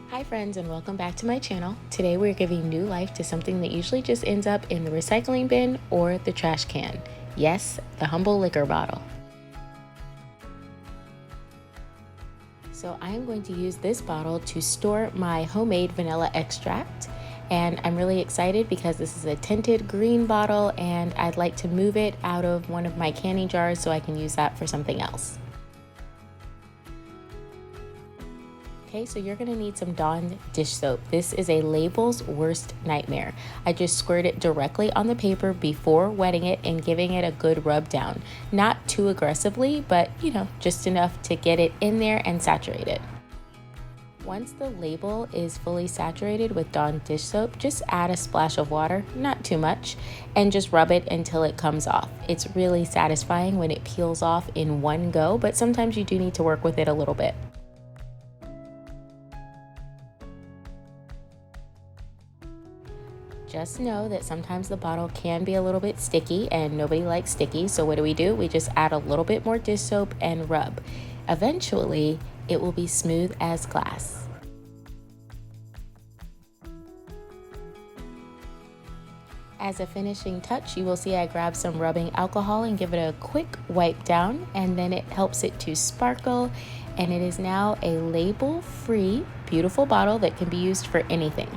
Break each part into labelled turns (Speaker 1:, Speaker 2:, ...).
Speaker 1: Hi friends, and welcome back to my channel. Today we're giving new life to something that usually just ends up in the recycling bin or the trash can. Yes, the humble liquor bottle. So I am going to use this bottle to store my homemade vanilla extract, and I'm really excited because this is a tinted green bottle and I'd like to move it out of one of my canning jars so I can use that for something else. Okay, so you're gonna need some Dawn dish soap. This is a label's worst nightmare. I just squirt it directly on the paper before wetting it and giving it a good rub down. Not too aggressively, but just enough to get it in there and saturate it. Once the label is fully saturated with Dawn dish soap, just add a splash of water, not too much, and just rub it until it comes off. It's really satisfying when it peels off in one go, but sometimes you do need to work with it a little bit. Just know that sometimes the bottle can be a little bit sticky and nobody likes sticky, so what do? We just add a little bit more dish soap and rub. Eventually, it will be smooth as glass. As a finishing touch, you will see I grab some rubbing alcohol and give it a quick wipe down, and then it helps it to sparkle, and it is now a label-free, beautiful bottle that can be used for anything.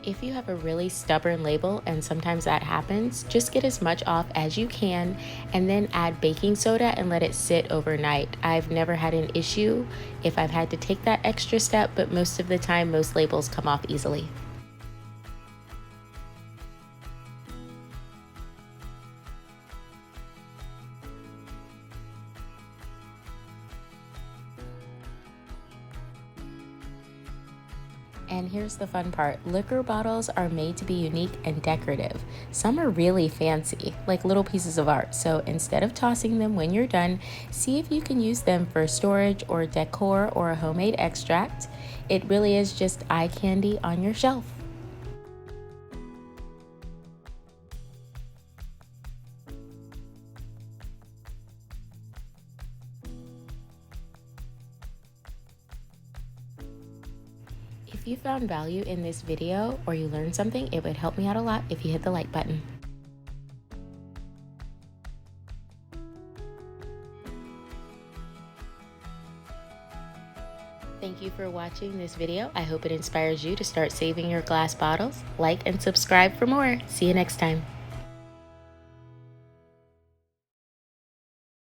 Speaker 1: If you have a really stubborn label, and sometimes that happens, just get as much off as you can and then add baking soda and let it sit overnight. I've never had an issue if I've had to take that extra step, but most of the time, most labels come off easily. And here's the fun part. Liquor bottles are made to be unique and decorative. Some are really fancy, like little pieces of art. So instead of tossing them when you're done, see if you can use them for storage or decor or a homemade extract. It really is just eye candy on your shelf. If you found value in this video or you learned something, it would help me out a lot if you hit the like button. Thank you for watching this video. I hope it inspires you to start saving your glass bottles. Like and subscribe for more. See you next time.